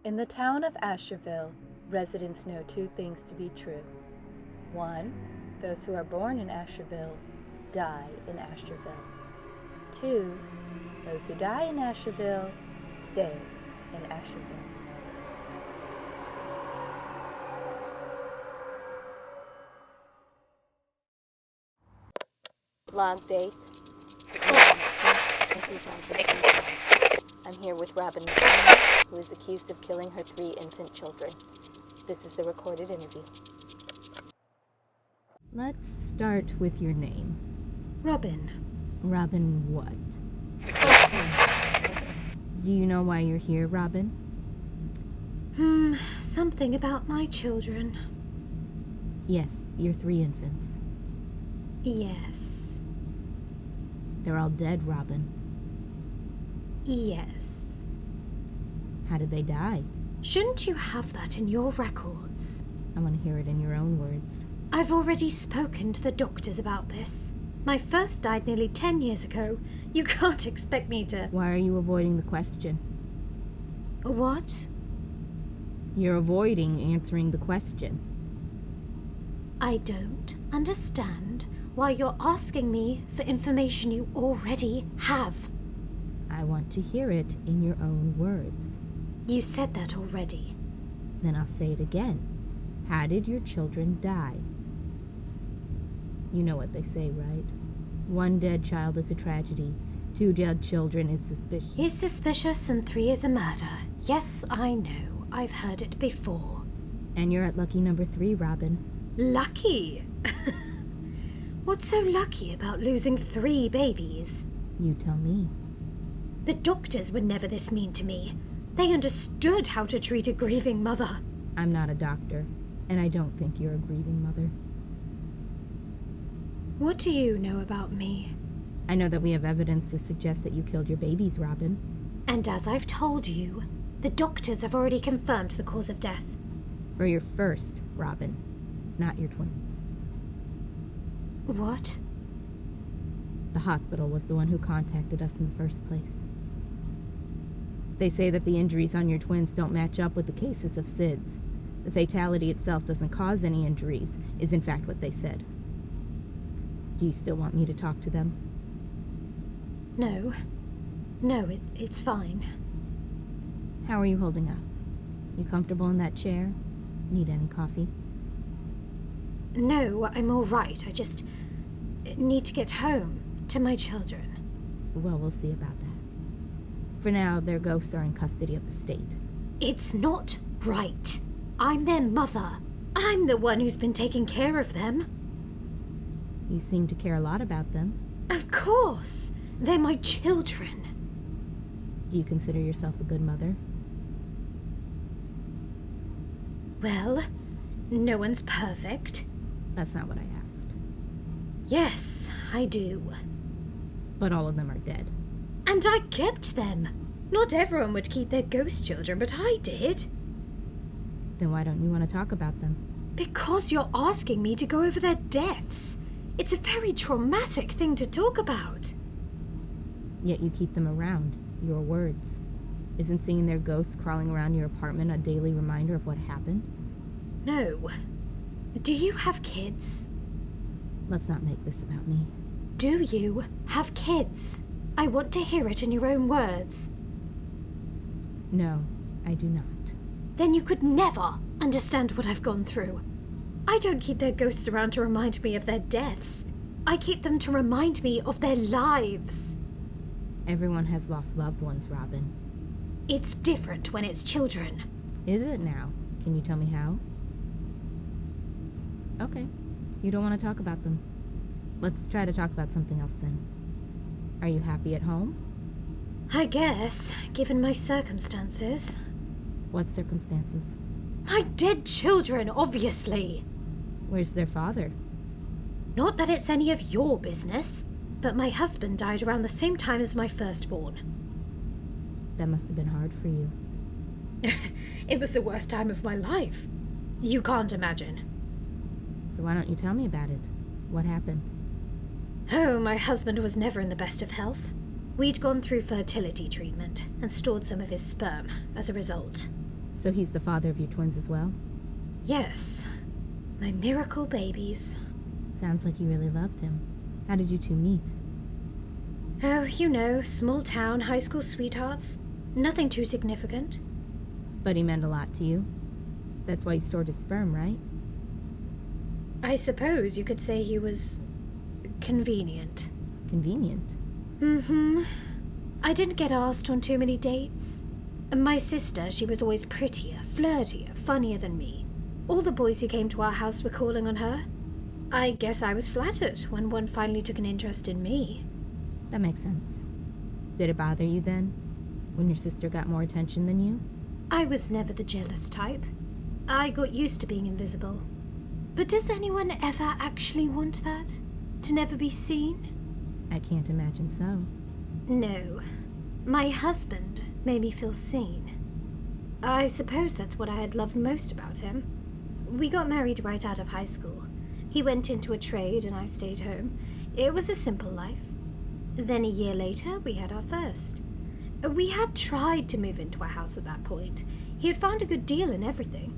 In the town of Azurville, residents know two things to be true. One, those who are born in Azurville die in Azurville. Two, those who die in Azurville stay in Azurville. Log date. I'm here with Robin, who is accused of killing her 3 infant children. This is the recorded interview. Let's start with your name. Robin. Robin what? Do you know why you're here, Robin? Something about my children. Yes, your 3 infants. Yes. They're all dead, Robin. Yes. How did they die? Shouldn't you have that in your records? I want to hear it in your own words. I've already spoken to the doctors about this. My first died nearly 10 years ago. You can't expect me to... Why are you avoiding the question? What? You're avoiding answering the question. I don't understand why you're asking me for information you already have. I want to hear it in your own words. You said that already. Then I'll say it again. How did your children die? You know what they say, right? 1 dead child is a tragedy. 2 dead children is suspicious. He's suspicious and 3 is a murder. Yes, I know. I've heard it before. And you're at lucky number 3, Robin. Lucky? What's so lucky about losing 3 babies? You tell me. The doctors were never this mean to me. They understood how to treat a grieving mother. I'm not a doctor, and I don't think you're a grieving mother. What do you know about me? I know that we have evidence to suggest that you killed your babies, Robin. And as I've told you, the doctors have already confirmed the cause of death. For your first, Robin, not your twins. What? The hospital was the one who contacted us in the first place. They say that the injuries on your twins don't match up with the cases of SIDS. The fatality itself doesn't cause any injuries, is in fact what they said. Do you still want me to talk to them? No. It's fine. How are you holding up? You comfortable in that chair? Need any coffee? No, I'm all right. I just need to get home to my children. Well, we'll see about that. For now, their ghosts are in custody of the state. It's not right. I'm their mother. I'm the one who's been taking care of them. You seem to care a lot about them. Of course. They're my children. Do you consider yourself a good mother? Well, no one's perfect. That's not what I asked. Yes, I do. But all of them are dead. And I kept them. Not everyone would keep their ghost children, but I did. Then why don't you want to talk about them? Because you're asking me to go over their deaths. It's a very traumatic thing to talk about. Yet you keep them around. Your words. Isn't seeing their ghosts crawling around your apartment a daily reminder of what happened? No. Do you have kids? Let's not make this about me. Do you have kids? I want to hear it in your own words. No, I do not. Then you could never understand what I've gone through. I don't keep their ghosts around to remind me of their deaths. I keep them to remind me of their lives. Everyone has lost loved ones, Robin. It's different when it's children. Is it now? Can you tell me how? Okay. You don't want to talk about them. Let's try to talk about something else then. Are you happy at home? I guess, given my circumstances. What circumstances? My dead children, obviously. Where's their father? Not that it's any of your business, but my husband died around the same time as my firstborn. That must have been hard for you. It was the worst time of my life. You can't imagine. So why don't you tell me about it? What happened? Oh, my husband was never in the best of health. We'd gone through fertility treatment and stored some of his sperm as a result. So he's the father of your twins as well? Yes. My miracle babies. Sounds like you really loved him. How did you two meet? Oh, you know, small town, high school sweethearts. Nothing too significant. But he meant a lot to you. That's why you stored his sperm, right? I suppose you could say he was convenient. Convenient. Mm-hmm. I didn't get asked on too many dates. My sister, she was always prettier, flirtier, funnier than me. All the boys who came to our house were calling on her. I guess I was flattered when one finally took an interest in me. That makes sense. Did it bother you then, when your sister got more attention than you? I was never the jealous type. I got used to being invisible. But does anyone ever actually want that? To never be seen? I can't imagine so. No. My husband made me feel seen. I suppose that's what I had loved most about him. We got married right out of high school. He went into a trade and I stayed home. It was a simple life. Then a year later, we had our first. We had tried to move into a house at that point. He had found a good deal and everything.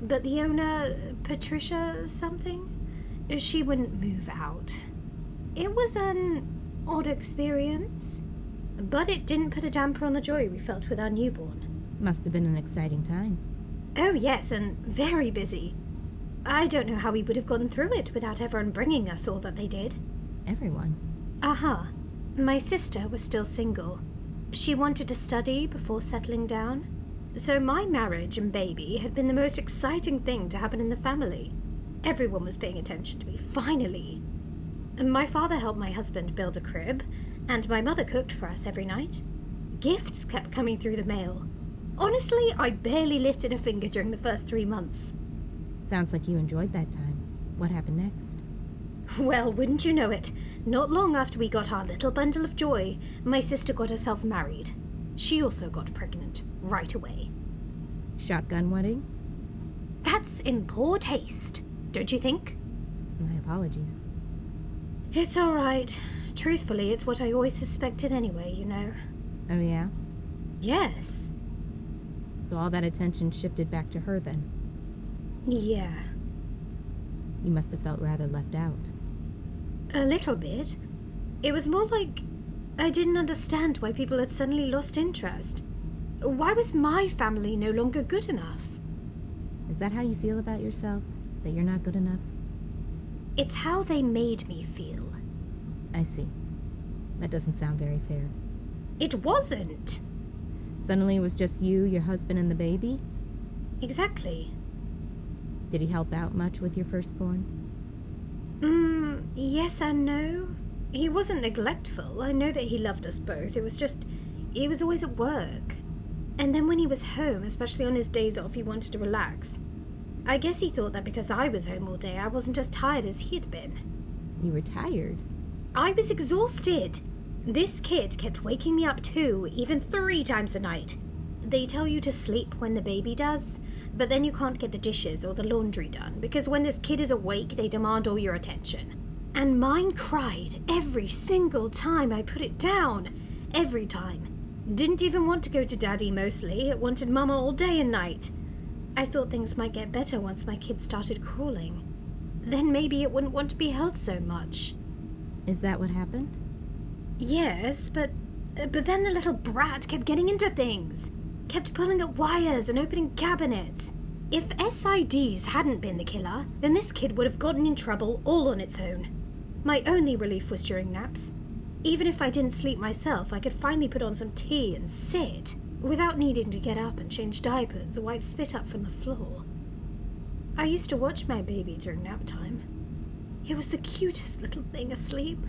But the owner, Patricia something, she wouldn't move out. It was an odd experience, but it didn't put a damper on the joy we felt with our newborn. Must have been an exciting time. Oh yes, and very busy. I don't know how we would have gotten through it without everyone bringing us all that they did. Everyone. Uh-huh. My sister was still single. She wanted to study before settling down. So my marriage and baby had been the most exciting thing to happen in the family. Everyone was paying attention to me, finally. My father helped my husband build a crib, and my mother cooked for us every night. Gifts kept coming through the mail. Honestly, I barely lifted a finger during the first 3 months. Sounds like you enjoyed that time. What happened next? Well, wouldn't you know it? Not long after we got our little bundle of joy, my sister got herself married. She also got pregnant right away. Shotgun wedding? That's in poor taste, don't you think? My apologies. It's all right. Truthfully, it's what I always suspected anyway, you know. Oh, yeah? Yes. So all that attention shifted back to her then? Yeah. You must have felt rather left out. A little bit. It was more like I didn't understand why people had suddenly lost interest. Why was my family no longer good enough? Is that how you feel about yourself? That you're not good enough? It's how they made me feel. I see. That doesn't sound very fair. It wasn't. Suddenly it was just you, your husband, and the baby? Exactly. Did he help out much with your firstborn? Yes and no. He wasn't neglectful. I know that he loved us both. It was just, he was always at work. And then when he was home, especially on his days off, he wanted to relax. I guess he thought that because I was home all day, I wasn't as tired as he had been. You were tired? I was exhausted. This kid kept waking me up 2, even 3 times a night. They tell you to sleep when the baby does, but then you can't get the dishes or the laundry done, because when this kid is awake, they demand all your attention. And mine cried every single time I put it down. Every time. Didn't even want to go to Daddy mostly. It wanted Mama all day and night. I thought things might get better once my kid started crawling. Then maybe it wouldn't want to be held so much. Is that what happened? Yes, but then the little brat kept getting into things. Kept pulling at wires and opening cabinets. If SIDs hadn't been the killer, then this kid would have gotten in trouble all on its own. My only relief was during naps. Even if I didn't sleep myself, I could finally put on some tea and sit, without needing to get up and change diapers or wipe spit up from the floor. I used to watch my baby during nap time. It was the cutest little thing asleep.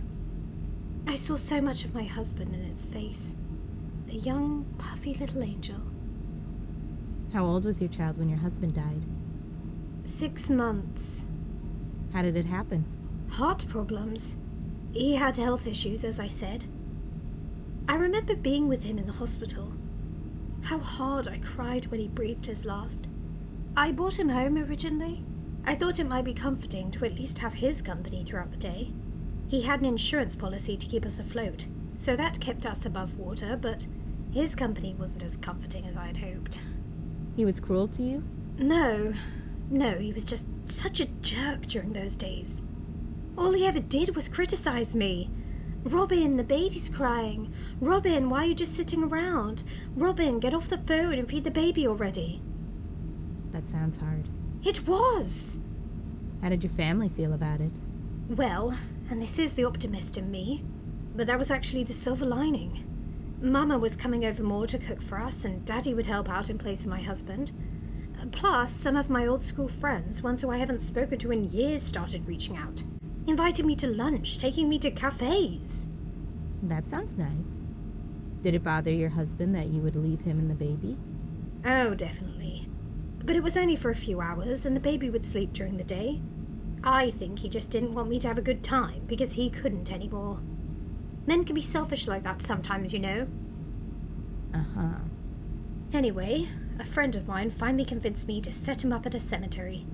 I saw so much of my husband in its face. A young, puffy little angel. How old was your child when your husband died? 6 months. How did it happen? Heart problems. He had health issues, as I said. I remember being with him in the hospital. How hard I cried when he breathed his last. I brought him home originally. I thought it might be comforting to at least have his company throughout the day. He had an insurance policy to keep us afloat, so that kept us above water, but his company wasn't as comforting as I'd hoped. He was cruel to you? No, he was just such a jerk during those days. All he ever did was criticize me. Robin, the baby's crying. Robin, why are you just sitting around? Robin, get off the phone and feed the baby already. That sounds hard. It was! How did your family feel about it? Well, and this is the optimist in me, but that was actually the silver lining. Mama was coming over more to cook for us, and Daddy would help out in place of my husband. Plus, some of my old school friends, ones who I haven't spoken to in years, started reaching out. Inviting me to lunch, taking me to cafes. That sounds nice. Did it bother your husband that you would leave him and the baby? Oh, definitely. But it was only for a few hours, and the baby would sleep during the day. I think he just didn't want me to have a good time, because he couldn't anymore. Men can be selfish like that sometimes, you know. Uh-huh. Anyway, a friend of mine finally convinced me to set him up at a cemetery.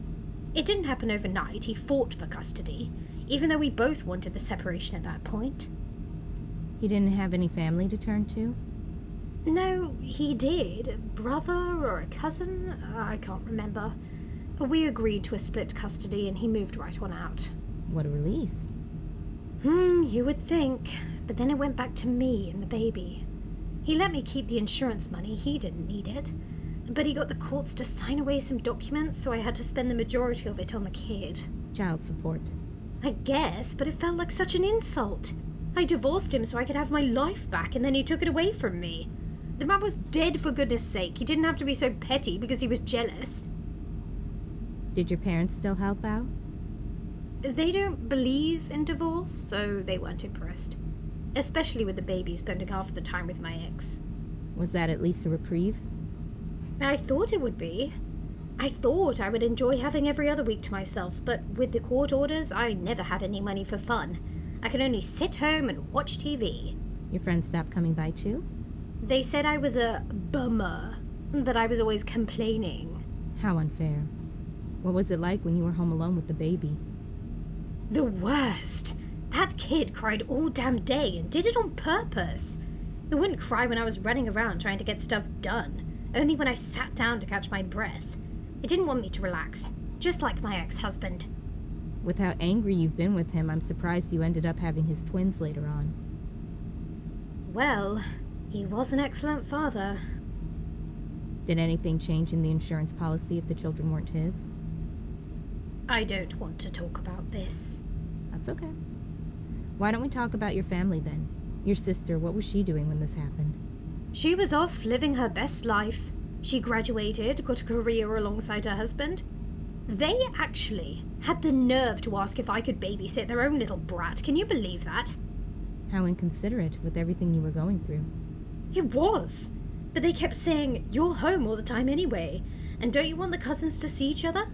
It didn't happen overnight. He fought for custody, even though we both wanted the separation at that point. He didn't have any family to turn to? No, he did. A brother or a cousin? I can't remember. We agreed to a split custody and he moved right on out. What a relief. You would think. But then it went back to me and the baby. He let me keep the insurance money. He didn't need it. But he got the courts to sign away some documents, so I had to spend the majority of it on the kid. Child support. I guess, but it felt like such an insult. I divorced him so I could have my life back, and then he took it away from me. The man was dead, for goodness sake. He didn't have to be so petty because he was jealous. Did your parents still help out? They don't believe in divorce, so they weren't impressed. Especially with the baby spending half the time with my ex. Was that at least a reprieve? I thought it would be. I thought I would enjoy having every other week to myself, but with the court orders, I never had any money for fun. I could only sit home and watch TV. Your friends stopped coming by too? They said I was a bummer, that I was always complaining. How unfair. What was it like when you were home alone with the baby? The worst. That kid cried all damn day and did it on purpose. It wouldn't cry when I was running around trying to get stuff done. Only when I sat down to catch my breath. It didn't want me to relax, just like my ex-husband. With how angry you've been with him, I'm surprised you ended up having his twins later on. Well, he was an excellent father. Did anything change in the insurance policy if the children weren't his? I don't want to talk about this. That's okay. Why don't we talk about your family then? Your sister, what was she doing when this happened? She was off living her best life. She graduated, got a career alongside her husband. They actually had the nerve to ask if I could babysit their own little brat. Can you believe that? How inconsiderate with everything you were going through. It was. But they kept saying, "You're home all the time anyway. And don't you want the cousins to see each other?"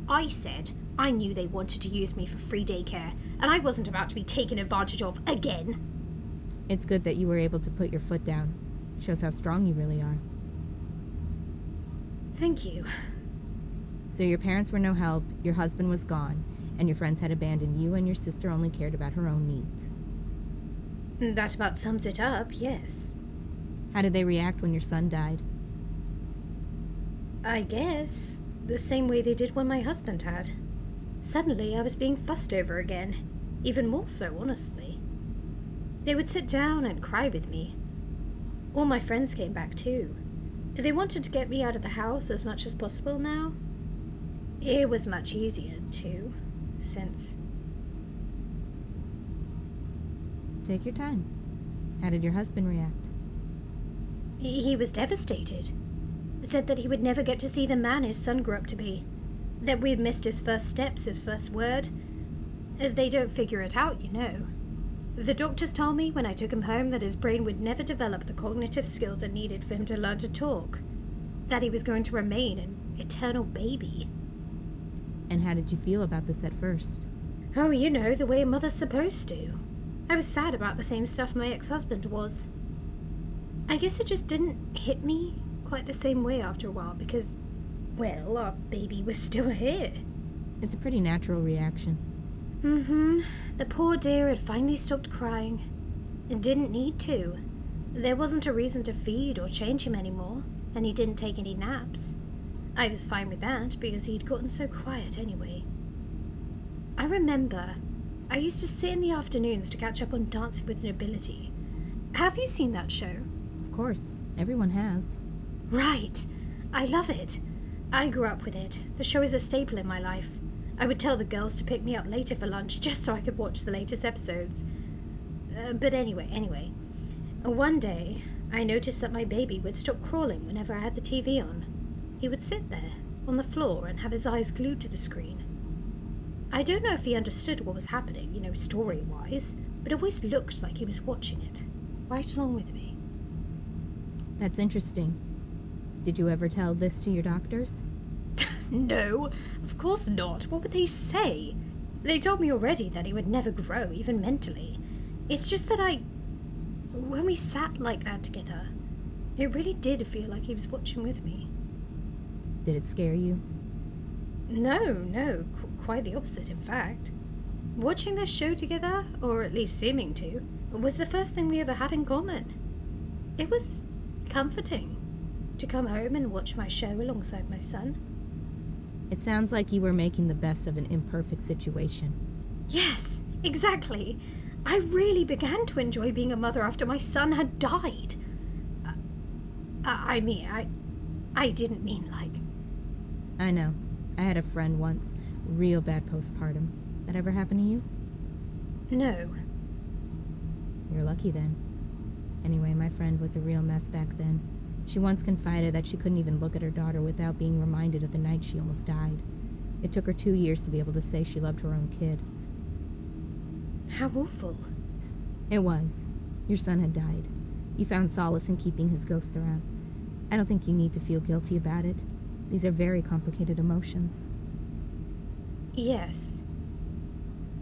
I said I knew they wanted to use me for free daycare, and I wasn't about to be taken advantage of again. It's good that you were able to put your foot down. Shows how strong you really are. Thank you. So your parents were no help, your husband was gone, and your friends had abandoned you, and your sister only cared about her own needs. That about sums it up, yes. How did they react when your son died? I guess the same way they did when my husband had. Suddenly I was being fussed over again. Even more so, honestly. They would sit down and cry with me. All my friends came back too. They wanted to get me out of the house as much as possible now. It was much easier too, since... Take your time. How did your husband react? He was devastated. Said that he would never get to see the man his son grew up to be. That we'd missed his first steps, his first word. They don't figure it out, you know. The doctors told me when I took him home that his brain would never develop the cognitive skills it needed for him to learn to talk. That he was going to remain an eternal baby. And how did you feel about this at first? Oh, you know, the way a mother's supposed to. I was sad about the same stuff my ex-husband was. I guess it just didn't hit me quite the same way after a while because, well, our baby was still here. It's a pretty natural reaction. The poor dear had finally stopped crying. And didn't need to. There wasn't a reason to feed or change him anymore, and he didn't take any naps. I was fine with that because he'd gotten so quiet anyway. I remember I used to sit in the afternoons to catch up on Dancing with Nobility. Have you seen that show? Of course, everyone has. Right. I love it. I grew up with it. The show is a staple in my life. I would tell the girls to pick me up later for lunch just so I could watch the latest episodes. But anyway. One day, I noticed that my baby would stop crawling whenever I had the TV on. He would sit there, on the floor, and have his eyes glued to the screen. I don't know if he understood what was happening, story-wise, but it always looked like he was watching it, right along with me. That's interesting. Did you ever tell this to your doctors? No, of course not. What would they say? They told me already that he would never grow, even mentally. It's just that when we sat like that together, it really did feel like he was watching with me. Did it scare you? No, quite the opposite, in fact. Watching this show together, or at least seeming to, was the first thing we ever had in common. It was comforting to come home and watch my show alongside my son. It sounds like you were making the best of an imperfect situation. Yes, exactly. I really began to enjoy being a mother after my son had died. I didn't mean like... I know. I had a friend once. Real bad postpartum. That ever happen to you? No. You're lucky then. Anyway, my friend was a real mess back then. She once confided that she couldn't even look at her daughter without being reminded of the night she almost died. It took her 2 years to be able to say she loved her own kid. How awful. It was. Your son had died. You found solace in keeping his ghost around. I don't think you need to feel guilty about it. These are very complicated emotions. Yes.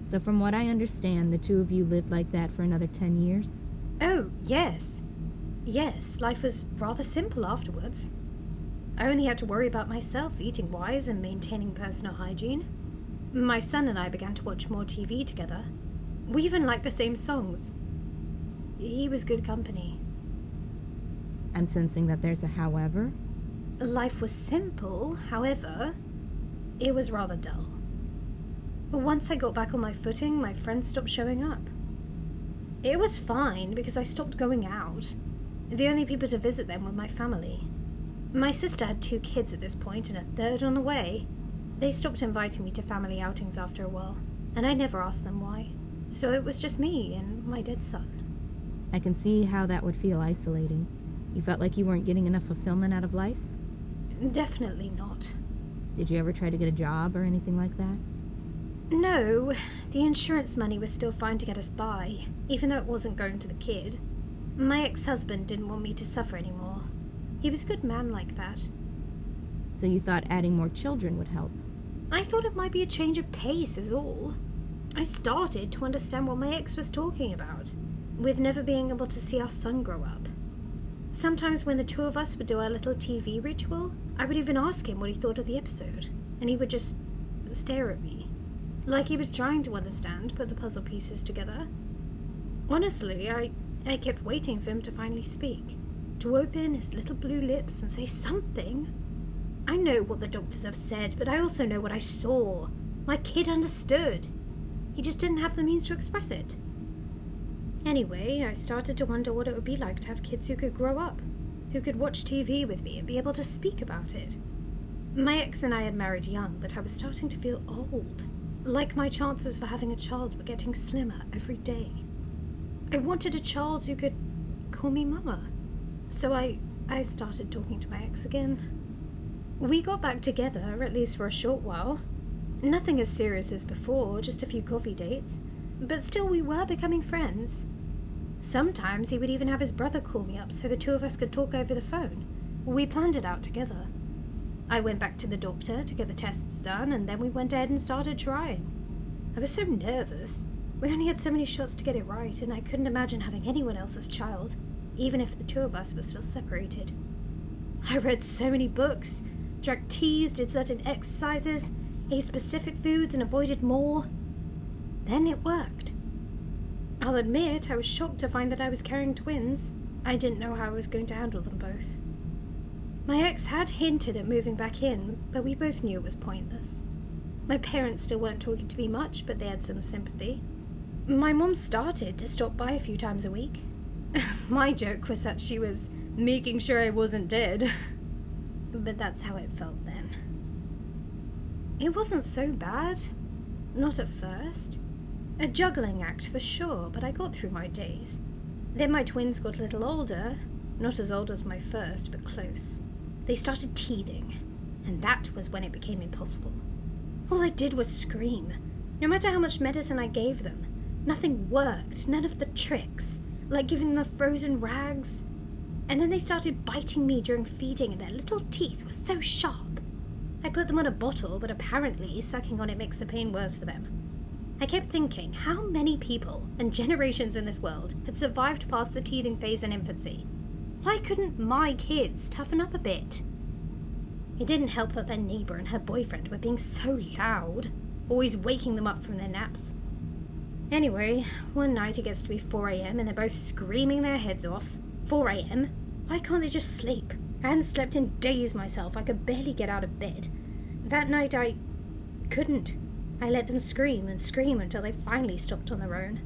So from what I understand, the two of you lived like that for another 10 years? Oh, yes. Yes, life was rather simple afterwards. I only had to worry about myself, eating wise and maintaining personal hygiene. My son and I began to watch more TV together. We even liked the same songs. He was good company. I'm sensing that there's a however. Life was simple, however, it was rather dull. Once I got back on my footing, my friends stopped showing up. It was fine because I stopped going out. The only people to visit them were my family. My sister had 2 kids at this point and a third on the way. They stopped inviting me to family outings after a while, and I never asked them why. So it was just me and my dead son. I can see how that would feel isolating. You felt like you weren't getting enough fulfillment out of life? Definitely not. Did you ever try to get a job or anything like that? No, the insurance money was still fine to get us by, even though it wasn't going to the kid. My ex-husband didn't want me to suffer anymore. He was a good man like that. So you thought adding more children would help? I thought it might be a change of pace is all. I started to understand what my ex was talking about, with never being able to see our son grow up. Sometimes when the two of us would do our little TV ritual, I would even ask him what he thought of the episode, and he would just stare at me, like he was trying to understand, put the puzzle pieces together. Honestly, I kept waiting for him to finally speak, to open his little blue lips and say something. I know what the doctors have said, but I also know what I saw. My kid understood. He just didn't have the means to express it. Anyway, I started to wonder what it would be like to have kids who could grow up, who could watch TV with me and be able to speak about it. My ex and I had married young, but I was starting to feel old, like my chances for having a child were getting slimmer every day. I wanted a child who could call me Mama. So I started talking to my ex again. We got back together, at least for a short while. Nothing as serious as before, just a few coffee dates. But still, we were becoming friends. Sometimes he would even have his brother call me up so the two of us could talk over the phone. We planned it out together. I went back to the doctor to get the tests done, and then we went ahead and started trying. I was so nervous. We only had so many shots to get it right, and I couldn't imagine having anyone else's child, even if the two of us were still separated. I read so many books, drank teas, did certain exercises, ate specific foods and avoided more. Then it worked. I'll admit I was shocked to find that I was carrying twins. I didn't know how I was going to handle them both. My ex had hinted at moving back in, but we both knew it was pointless. My parents still weren't talking to me much, but they had some sympathy. My mom started to stop by a few times a week. My joke was that she was making sure I wasn't dead. But that's how it felt then. It wasn't so bad. Not at first. A juggling act for sure, but I got through my days. Then my twins got a little older, not as old as my first, but close. They started teething, and that was when it became impossible. All I did was scream. No matter how much medicine I gave them, nothing worked, none of the tricks, like giving them frozen rags. And then they started biting me during feeding, and their little teeth were so sharp. I put them on a bottle, but apparently sucking on it makes the pain worse for them. I kept thinking how many people and generations in this world had survived past the teething phase in infancy. Why couldn't my kids toughen up a bit? It didn't help that their neighbour and her boyfriend were being so loud, always waking them up from their naps. Anyway, one night it gets to be 4 a.m. and they're both screaming their heads off. 4 a.m? Why can't they just sleep? I hadn't slept in days myself. I could barely get out of bed. That night I couldn't. I let them scream and scream until they finally stopped on their own.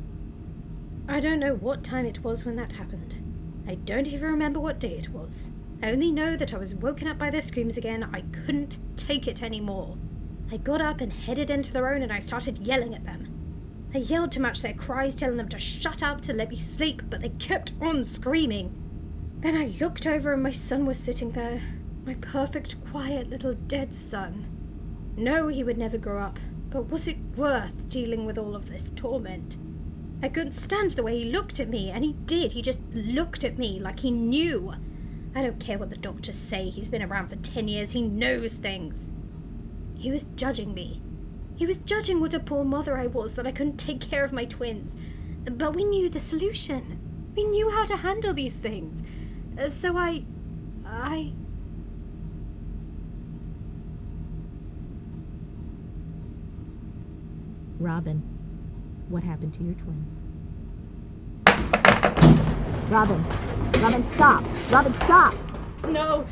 I don't know what time it was when that happened. I don't even remember what day it was. I only know that I was woken up by their screams again. I couldn't take it anymore. I got up and headed into their own and I started yelling at them. I yelled to match their cries, telling them to shut up, to let me sleep, but they kept on screaming. Then I looked over and my son was sitting there. My perfect, quiet little dead son. No, he would never grow up, but was it worth dealing with all of this torment? I couldn't stand the way he looked at me, and he did. He just looked at me like he knew. I don't care what the doctors say. He's been around for 10 years. He knows things. He was judging me. He was judging what a poor mother I was, that I couldn't take care of my twins. But we knew the solution. We knew how to handle these things. So I... Robin, what happened to your twins? Robin, stop! Robin, stop! No!